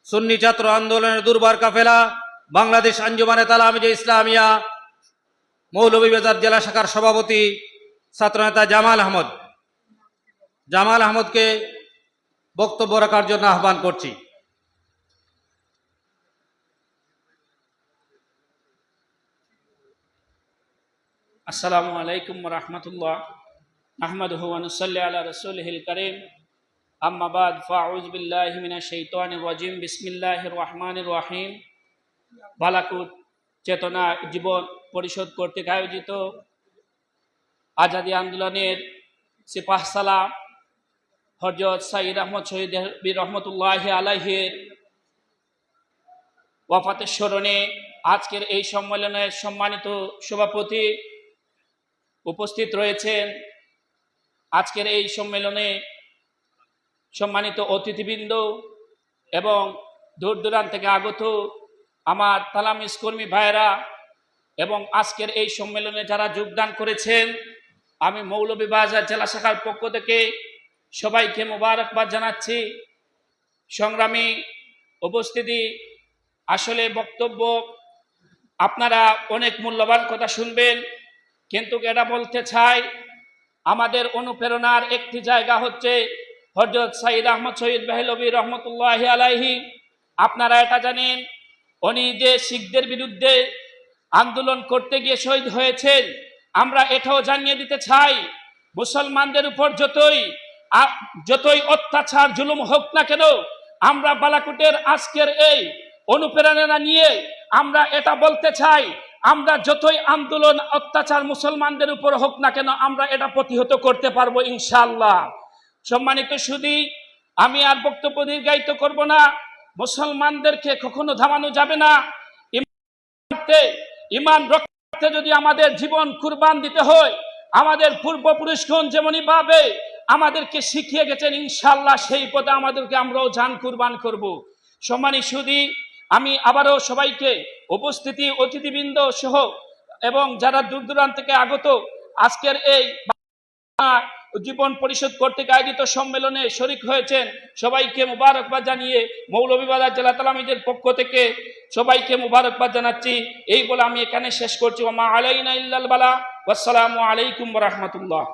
সুন্নি ছাত্র আন্দোলনের দুর্বার কাফেলা বাংলাদেশ আঞ্জুমানে তালামিজে ইসলামিয়া মৌলভীবাজার জেলা শাখার সভাপতি ছাত্রনেতা জামাল আহমদকে বক্তব্য রাখার জন্য আহ্বান করছি। আসসালামু আলাইকুম ওয়া রাহমাতুল্লাহ। আহমাদুহু ওয়া নুসাল্লি আলা রাসূলিহিল কারীম। আম্মা বাদ, ফাআউযু বিল্লাহি মিনাশ শাইতানির রাজীম। বিসমিল্লাহির রহমানির রহিম। বালাকুট চেতনা জীবন পরিষদ কর্তৃক আয়োজিত আজাদী আন্দোলনের সিপাহসালার হযরত সাইয়্যিদ আহমদ শহীদ রহমতুল্লাহি আলাইহির ওয়াফাতের স্মরণে আজকের এই সম্মেলনের সম্মানিত সভাপতি উপস্থিত রয়েছেন। আজকের এই সম্মেলনে সম্মানিত অতিথিবৃন্দ এবং দূর দূরান্ত থেকে আগত আমার তালামিজ কর্মী ভাইয়েরা এবং আজকের এই সম্মেলনে যারা যোগদান করেছেন, আমি মৌলভীবাজার জেলা শাখার পক্ষ থেকে সবাইকে মোবারকবাদ জানাচ্ছি। সংগ্রামী উপস্থিতি, আসলে বক্তব্য আপনারা অনেক মূল্যবান কথা শুনবেন, কিন্তু এটা বলতে চাই আমাদের অনুপ্রেরণার একটি জায়গা হচ্ছে হযরত সাইয়্যিদ আহমদ শহীদ বেহলভী রহমতুল্লাহি আলাইহি। আপনারা এটা জানেন, উনি যে শিখদের বিরুদ্ধে আন্দোলন করতে গিয়ে শহীদ হয়েছেন। আমরা এটাও জানিয়ে দিতে চাই, মুসলমানদের উপর যতই অত্যাচার জুলুম হোক না কেন, আমরা বালাকোটের আজকের এই অনুপ্রেরণা নিয়ে আমরা এটা বলতে চাই, আমরা যতই আন্দোলন অত্যাচার মুসলমানদের উপর হোক না কেন, আমরা এটা প্রতিহত করতে পারবো ইনশাআল্লাহ। সম্মানিত সুধী, আমি আর বক্তব্য দীর্ঘায়িত করব না। মুসলমানদেরকে কখনো থামানো যাবে না। ইমান রক্ষার্থে যদি আমাদের জীবন কুরবান দিতে হয়, আমাদের পূর্বপুরুষগণ যেমনই ভাবে আমাদেরকে শিখিয়ে গেছেন, ইনশাআল্লাহ সেই পথে আমরাও জান কুরবান করব। সম্মানিত সুধী, আমি আবারও সবাইকে উপস্থিতি অতিথিবৃন্দ সহ এবং যারা দূর দূরান্ত থেকে আগত আজকের এই জীবন পরিষদ কর্তৃক আয়োজিত সম্মেলনে শরীক হয়েছেন, সবাইকে মুবারকবাদ জানিয়ে মৌলভীবাজার জেলা তালামিজের পক্ষ থেকে সবাইকে মুবারকবাদ জানাচ্ছি। এই বলে আমি এখানে শেষ করছি। ওয়া মা আলাইনা ইল্লাল বালা। ওয়াসসালামু আলাইকুম ওয়া রাহমাতুল্লাহ।